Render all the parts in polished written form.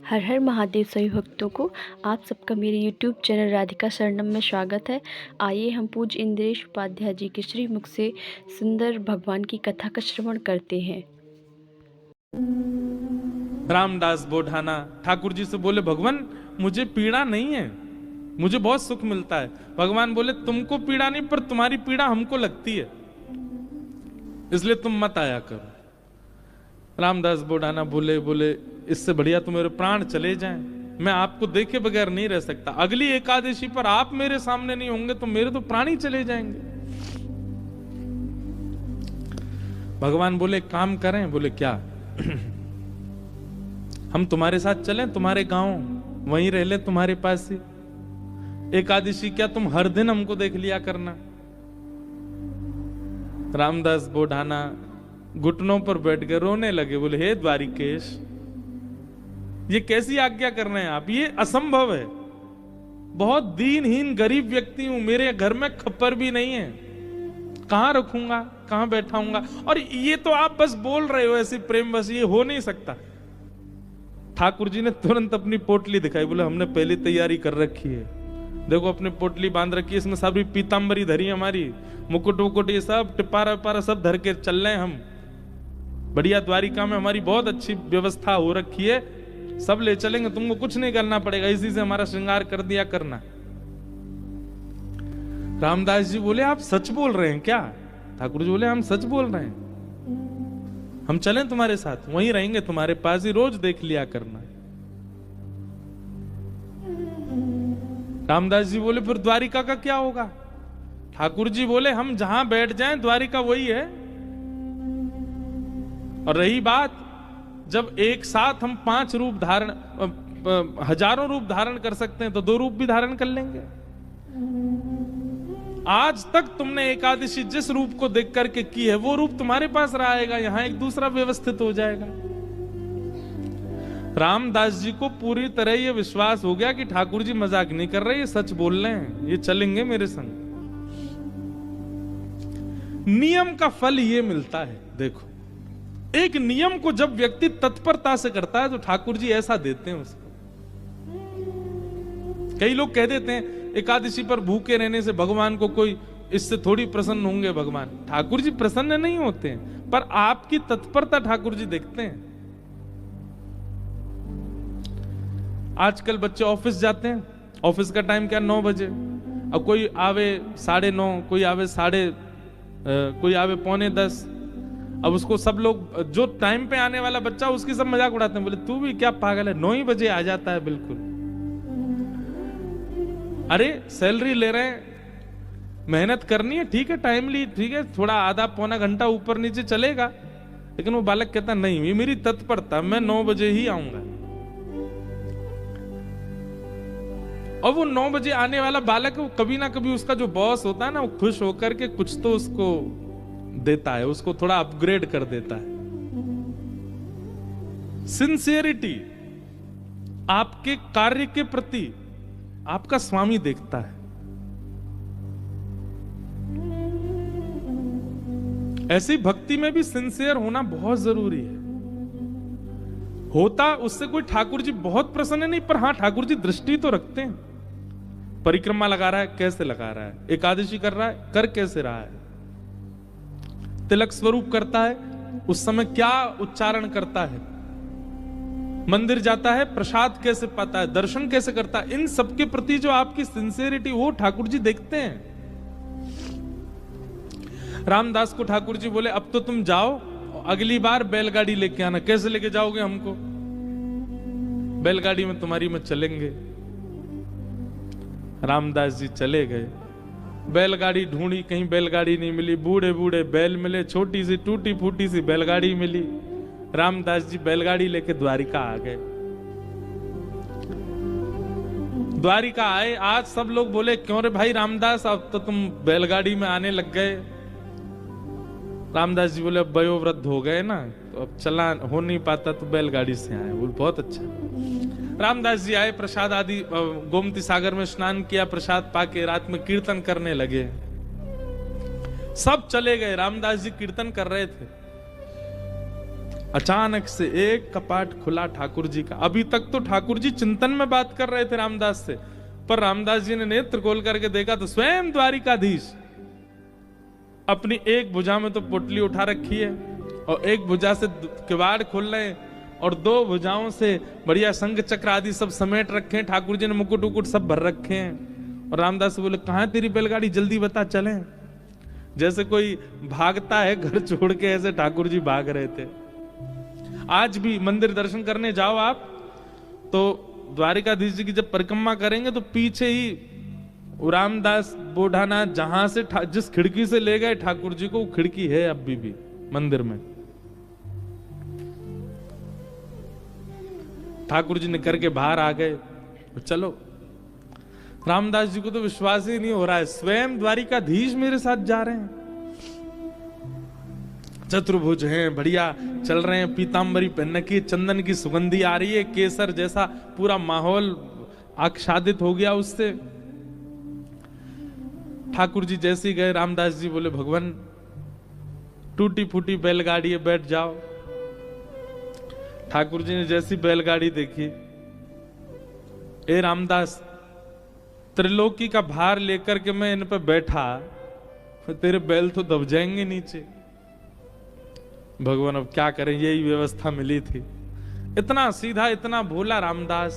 हर हर महादेव सभी भक्तों को आप सबका मेरे YouTube चैनल राधिका शरणम में स्वागत है। आइए हम पूज्य इंद्रेश उपाध्याय जी के श्री मुख से सुंदर भगवान की कथा का श्रवण करते हैं। रामदास बोढ़ाना ठाकुर जी से बोले, भगवान मुझे पीड़ा नहीं है, मुझे बहुत सुख मिलता है। भगवान बोले, तुमको पीड़ा नहीं, पर तुम्हारी पीड़ा हमको लगती है, इसलिए तुम मत आया करो। रामदास बोढ़ाना बोले इससे बढ़िया तो मेरे प्राण चले जाएं, मैं आपको देखे बगैर नहीं रह सकता। अगली एकादशी पर आप मेरे सामने नहीं होंगे तो मेरे तो प्राण ही चले जाएंगे। भगवान बोले, काम करें? बोले, क्या? हम तुम्हारे साथ चलें, तुम्हारे गांव, वहीं रह ले, तुम्हारे पास ही। एकादशी क्या तुम हर दिन हमको देख लिया करना। रामदास बोढ़ाना घुटनों पर बैठ कर रोने लगे। बोले, हे द्वारिकेश, ये कैसी आज्ञा कर रहे हैं आप? ये असंभव है। बहुत दीनहीन गरीब व्यक्ति हूं, मेरे घर में खप्पर भी नहीं है, कहां रखूंगा, कहां बैठाऊंगा? और ये तो आप बस बोल रहे हो ऐसी प्रेम, बस ये हो नहीं सकता। ठाकुर जी ने तुरंत अपनी पोटली दिखाई। बोले, हमने पहली तैयारी कर रखी है, देखो अपनी पोटली बांध रखी है, इसमें सारी पीतांबरी धरी हमारी, मुकुट वुकुट ये सब टिपारा विपारा सब धर के चल रहे हैं हम। बढ़िया द्वारिका में हमारी बहुत अच्छी व्यवस्था हो रखी है, सब ले चलेंगे, तुमको कुछ नहीं करना पड़ेगा, इसी से हमारा श्रृंगार कर दिया करना। रामदास जी बोले, आप सच बोल रहे हैं क्या? ठाकुर जी बोले, हम सच बोल रहे हैं, हम चलें तुम्हारे साथ, वहीं रहेंगे, तुम्हारे पास ही, रोज देख लिया करना। रामदास जी बोले, फिर द्वारिका का क्या होगा? ठाकुर जी बोले, हम जहां बैठ जाएं द्वारिका वही है। और रही बात, जब एक साथ हम 5 रूप धारण, हजारों रूप धारण कर सकते हैं, तो 2 रूप भी धारण कर लेंगे। आज तक तुमने एकादशी जिस रूप को देख करके की है, वो रूप तुम्हारे पास रहेगा, यहां एक दूसरा व्यवस्थित हो जाएगा। रामदास जी को पूरी तरह ये विश्वास हो गया कि ठाकुर जी मजाक नहीं कर रहे, ये सच बोल रहे हैं, ये चलेंगे मेरे संग। नियम का फल ये मिलता है। देखो, एक नियम को जब व्यक्ति तत्परता से करता है तो ठाकुर जी ऐसा देते हैं उसको। कई लोग कह देते हैं एकादशी पर भूखे रहने से भगवान को कोई, इससे थोड़ी प्रसन्न होंगे भगवान। ठाकुर जी प्रसन्न नहीं होते हैं, पर आपकी तत्परता ठाकुर जी देखते हैं। आजकल बच्चे ऑफिस जाते हैं, ऑफिस का टाइम क्या 9 बजे, अब कोई आवे 9:30, कोई आवे कोई आवे 9:45। अब उसको सब लोग, जो टाइम पे आने वाला बच्चा, उसकी सब मजाक उड़ाते हैं। बोले, तू भी क्या पागल है, 9 ही बजे आ जाता है बिल्कुल। अरे सैलरी ले रहे हैं, मेहनत करनी है, ठीक है, टाइमली, ठीक है, थोड़ा आधा पौना घंटा ऊपर नीचे चलेगा, लेकिन वो बालक कहता नहीं, ये मेरी तत्परता, मैं 9 बजे ही आऊंगा। और वो 9 बजे आने वाला बालक, वो कभी ना कभी उसका जो बॉस होता है ना, वो खुश होकर के कुछ तो उसको देता है, उसको थोड़ा अपग्रेड कर देता है। सिंसियरिटी आपके कार्य के प्रति आपका स्वामी देखता है। ऐसी भक्ति में भी सिंसियर होना बहुत जरूरी है। होता उससे कोई ठाकुर जी बहुत प्रसन्न नहीं, पर हां ठाकुर जी दृष्टि तो रखते हैं। परिक्रमा लगा रहा है, कैसे लगा रहा है? एकादशी कर रहा है, कर कैसे रहा है? तिलक स्वरूप करता है, उस समय क्या उच्चारण करता है? मंदिर जाता है, प्रसाद कैसे पाता है, दर्शन कैसे करता है? इन सब के प्रति जो आपकी सिंसियरिटी, वो ठाकुर जी देखते हैं। रामदास को ठाकुर जी बोले, अब तो तुम जाओ, अगली बार बैलगाड़ी लेके आना। कैसे लेके जाओगे हमको? बैलगाड़ी में तुम्हारी में चलेंगे। रामदास जी चले गए, बैलगाड़ी ढूंढी, कहीं बैलगाड़ी नहीं मिली, बूढ़े बूढ़े बैल मिले, छोटी सी टूटी फूटी सी बैलगाड़ी मिली। रामदास जी बैलगाड़ी लेके द्वारिका आ गए। द्वारिका आए, आज सब लोग बोले, क्यों रे भाई रामदास, अब तो तुम बैलगाड़ी में आने लग गए। रामदास जी बोले, अब वयोवृद्ध हो गए ना, तो अब चला हो नहीं पाता, तो बैलगाड़ी से आए। बोले, बहुत अच्छा। रामदास जी आए, प्रसाद आदि, गोमती सागर में स्नान किया, प्रसाद पाके रात में कीर्तन करने लगे। सब चले गए, रामदास जी कीर्तन कर रहे थे। अचानक से एक कपाट खुला ठाकुर जी का। अभी तक तो ठाकुर जी चिंतन में बात कर रहे थे रामदास से, पर रामदास जी ने नेत्र खोल करके देखा तो स्वयं द्वारिकाधीश अपनी एक भुजा में तो पोटली उठा रखी है और एक भुजा से किवाड़ खोल रहे हैं और दो भुजाओं से बढ़िया शंख चक्र आदि सब समेट रखे हैं। ठाकुर जी ने मुकुट उकुट सब भर रखे हैं। और रामदास बोले, कहां तेरी बैलगाड़ी, जल्दी बता चलें। जैसे कोई भागता है घर छोड़ के, ऐसे ठाकुर जी भाग रहे थे। आज भी मंदिर दर्शन करने जाओ आप तो द्वारिकाधीश जी की जब परिक्रमा करेंगे तो पीछे ही रामदास बोढ़ानाथ जहां से जिस खिड़की से ले गए ठाकुर जी को, वो खिड़की है अभी भी मंदिर में। ठाकुर जी निकल के बाहर आ गए। चलो, रामदास जी को तो विश्वास ही नहीं हो रहा है, स्वयं द्वारिकाधीश मेरे साथ जा रहे हैं। चतुर्भुज हैं, बढ़िया चल रहे हैं, पीतांबरी पहन की, चंदन की सुगंधी आ रही है, केसर जैसा पूरा माहौल आच्छादित हो गया उससे। ठाकुर जी जैसे ही गए, रामदास जी बोले, भगवान टूटी फूटी बैलगाड़ी है, बैठ जाओ। ठाकुर जी ने जैसी बैलगाड़ी देखी, ए रामदास, त्रिलोकी का भार लेकर के मैं इन पे बैठा, तेरे बैल तो दब जाएंगे नीचे। भगवान अब क्या करें, यही व्यवस्था मिली थी। इतना सीधा, इतना भोला रामदास।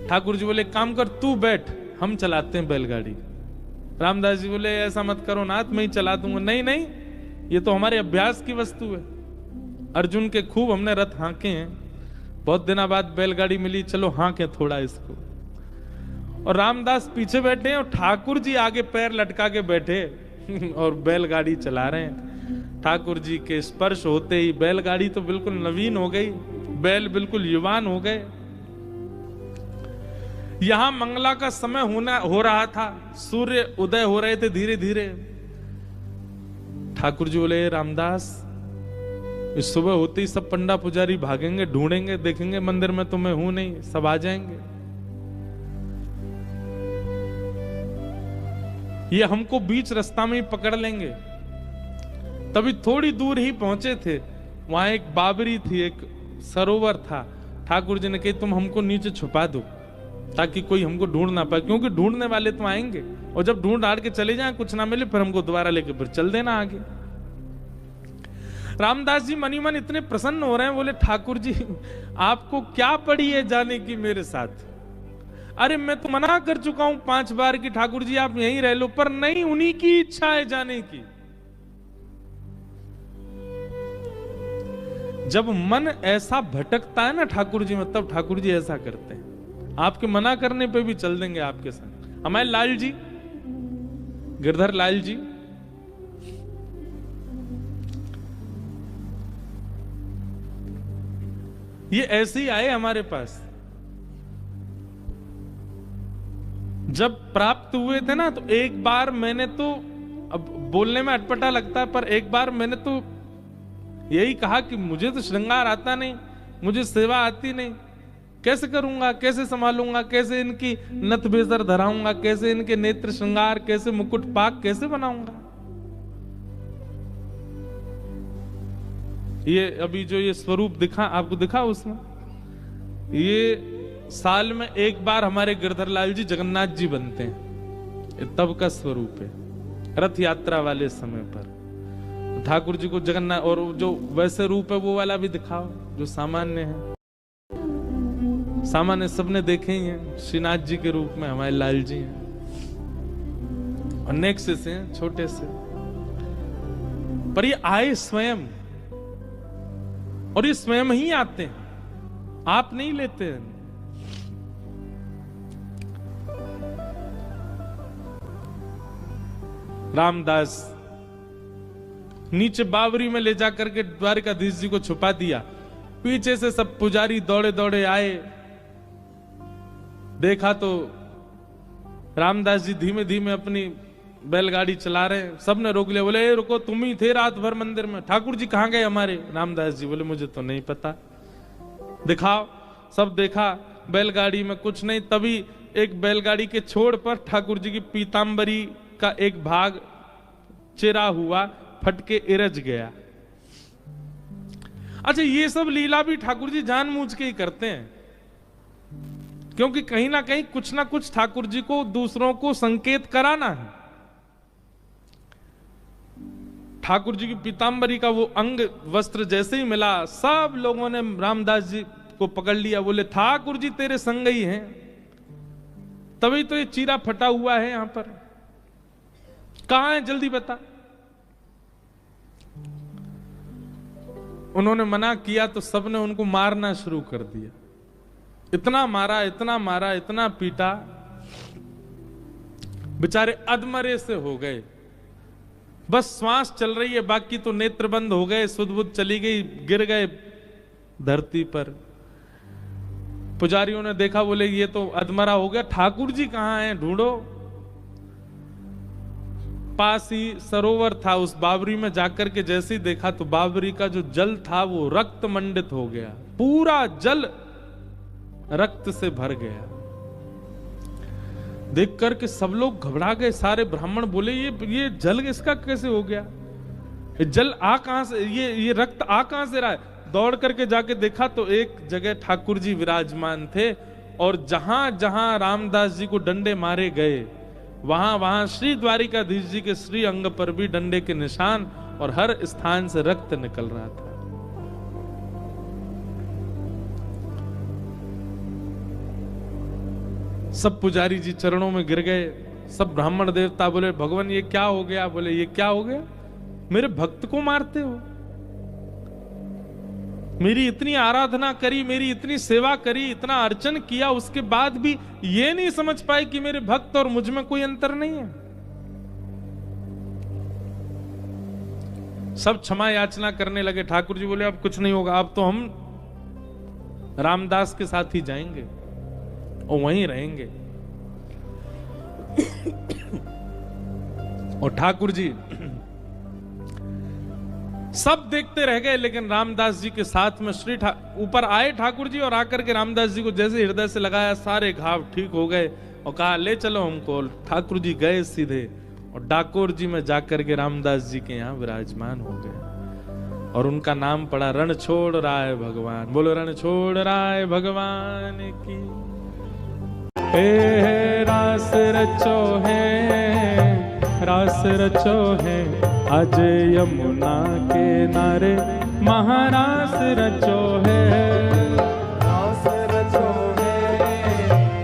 ठाकुर जी बोले, काम कर, तू बैठ, हम चलाते हैं बैलगाड़ी। रामदास जी बोले, ऐसा मत करो नाथ, मैं ही चला दूंगा। नहीं नहीं, ये तो हमारे अभ्यास की वस्तु है। अर्जुन के खूब हमने रथ हांके हैं, बहुत दिनों बाद बैलगाड़ी मिली, चलो हांके थोड़ा इसको। और रामदास पीछे बैठे हैं और ठाकुर जी आगे पैर लटका के बैठे और बैलगाड़ी चला रहे हैं। ठाकुर जी के स्पर्श होते ही बैलगाड़ी तो बिल्कुल नवीन हो गई, बैल बिल्कुल युवान हो गए। यहां मंगला का समय हो रहा था, सूर्य उदय हो रहे थे धीरे धीरे। ठाकुर जी बोले, रामदास, इस सुबह होते ही सब पंडा पुजारी भागेंगे, ढूंढेंगे, देखेंगे मंदिर में तो मैं हूं नहीं, सब आ जाएंगे। ये हमको बीच रास्ता में ही पकड़ लेंगे। तभी थोड़ी दूर ही पहुंचे थे, वहां एक बाबरी थी, एक सरोवर था। ठाकुर जी ने कही, तुम हमको नीचे छुपा दो ताकि कोई हमको ढूंढ ना पाए, क्योंकि ढूंढने वाले तो आएंगे और जब ढूंढ ढाड़ के चले जाएं, कुछ ना मिले, फिर हमको दोबारा लेके फिर चल देना आगे। रामदास जी मनी मन इतने प्रसन्न हो रहे हैं, बोले, ठाकुर जी आपको क्या पड़ी है जाने की मेरे साथ? अरे मैं तो मना कर चुका हूं 5 बार कि ठाकुर जी आप यहीं रह लो, पर नहीं, उन्हीं की इच्छा है जाने की। जब मन ऐसा भटकता है ना ठाकुर जी में, तब ठाकुर जी ऐसा करते हैं, आपके मना करने पे भी चल देंगे आपके संग। हमारे लाल जी, गिरधर लाल जी, ये ऐसे ही आए हमारे पास। जब प्राप्त हुए थे ना, तो एक बार मैंने तो, अब बोलने में अटपटा लगता है, पर एक बार मैंने तो यही कहा कि मुझे तो श्रृंगार आता नहीं, मुझे सेवा आती नहीं, कैसे करूंगा, कैसे संभालूंगा, कैसे इनकी नथ बेसर धराऊंगा, कैसे इनके नेत्र श्रृंगार, कैसे मुकुट पाक कैसे बनाऊंगा। ये अभी जो ये स्वरूप दिखा आपको, दिखा उसमें, ये साल में एक बार हमारे गिरधर लाल जी जगन्नाथ जी बनते हैं, ये तब का स्वरूप है, रथ यात्रा वाले समय पर। ठाकुर जी को जगन्नाथ, और जो वैसे रूप है वो वाला भी दिखाओ जो सामान्य है। सामान्य सबने देखे ही हैं, श्रीनाथ जी के रूप में हमारे लाल जी हैं, और नेक्स्ट से हैं, छोटे से, पर ये आए स्वयं, और ये स्वयं ही आते हैं, आप नहीं लेते हैं। रामदास नीचे बावरी में ले जाकर के द्वारिकाधीश जी को छुपा दिया। पीछे से सब पुजारी दौड़े दौड़े आए, देखा तो रामदास जी धीमे धीमे अपनी बैलगाड़ी चला रहे हैं। सबने रोक लिया, बोले, रुको, तुम ही थे रात भर मंदिर में, ठाकुर जी कहां गए हमारे? रामदास जी बोले, मुझे तो नहीं पता, दिखाओ। सब देखा, बैलगाड़ी में कुछ नहीं। तभी एक बैलगाड़ी के छोड़ पर ठाकुर जी की पीतांबरी का एक भाग चिरा हुआ फट के इरज गया। अच्छा, ये सब लीला भी ठाकुर जी जानबूझ के ही करते हैं, क्योंकि कहीं ना कुछ ठाकुर जी को दूसरों को संकेत कराना है। ठाकुर जी की पीतांबरी का वो अंग वस्त्र जैसे ही मिला, सब लोगों ने रामदास जी को पकड़ लिया, बोले ठाकुर जी तेरे संग ही हैं, तभी तो ये चीरा फटा हुआ है यहां पर, कहां है जल्दी बता। उन्होंने मना किया तो सबने उनको मारना शुरू कर दिया, इतना मारा, इतना मारा, इतना पीटा, बेचारे अधमरे से हो गए, बस श्वास चल रही है, बाकी तो नेत्र बंद हो गए, सुध बुध चली गई, गिर गए धरती पर। पुजारियों ने देखा, बोले ये तो अधमरा हो गया, ठाकुर जी कहां हैं, ढूंढो। पास ही सरोवर था, उस बावरी में जाकर के जैसे ही देखा तो बावरी का जो जल था वो रक्त मंडित हो गया, पूरा जल रक्त से भर गया। देख करके सब लोग घबरा गए, सारे ब्राह्मण बोले ये जल इसका कैसे हो गया, ये जल आ कहां से, ये रक्त आ कहां से रहा है। दौड़ करके जाके देखा तो एक जगह ठाकुर जी विराजमान थे, और जहां जहां रामदास जी को डंडे मारे गए वहां वहां श्री द्वारिकाधीश जी के श्री अंग पर भी डंडे के निशान, और हर स्थान से रक्त निकल रहा था। सब पुजारी जी चरणों में गिर गए, सब ब्राह्मण देवता बोले भगवान ये क्या हो गया, बोले ये क्या हो गया, मेरे भक्त को मारते हो, मेरी इतनी आराधना करी, मेरी इतनी सेवा करी, इतना अर्चन किया, उसके बाद भी ये नहीं समझ पाए कि मेरे भक्त और मुझ में कोई अंतर नहीं है। सब क्षमा याचना करने लगे। ठाकुर जी बोले अब कुछ नहीं होगा, अब तो हम रामदास के साथ ही जाएंगे और वहीं रहेंगे। और ठाकुर जी सब देखते रह गए, लेकिन रामदास जी के साथ में ऊपर आए ठाकुर जी, और आकर के रामदास जी को जैसे हृदय से लगाया, सारे घाव ठीक हो गए, और कहा ले चलो हमको। ठाकुर जी गए सीधे और डाकोर जी में जाकर के रामदास जी के यहाँ विराजमान हो गए, और उनका नाम पड़ा रण छोड़ राय भगवान। बोलो रण छोड़ राय भगवान की। रास रचो है, रास रचो है, आज यमुना के नारे महारास रचो है। रास रचो है,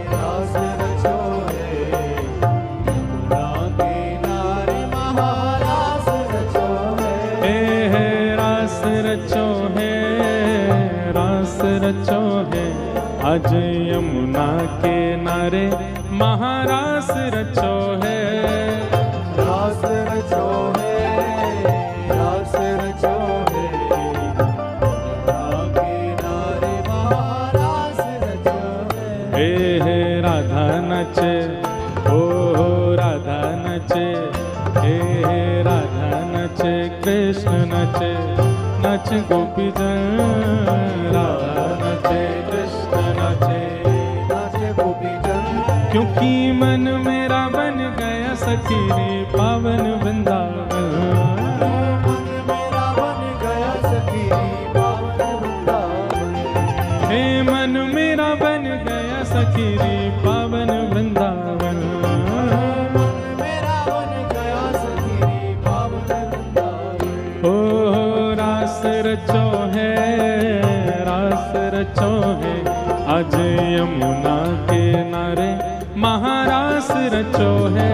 रास रचो है, यमुना के नारे महारास रचो है। रास रचो है, रास रचो है, आज यमुना के नारे महारास रचो है। रास रचो है, रास रचो है, यमुना के नारे महारास रचो है। हे राधा नचे, ओ राधा नचे, हे राधा नचे, कृष्ण नचे, नच गोपी जन, राधा नचे, कृष्ण नचे, नाचे गोपी जन। क्योंकि मन मेरा बन गया सखी रे पावन वृंदावन। मन मेरा बन गया सखी पावन वृंदावन। हे मन मेरा बन गया सखी रे पावन वृंदावन। मन मेरा बन गया सखी पावन वृंदावन। ओ रास रचो है, रास रचो है, आज यमुना के नारे महारास रचो है।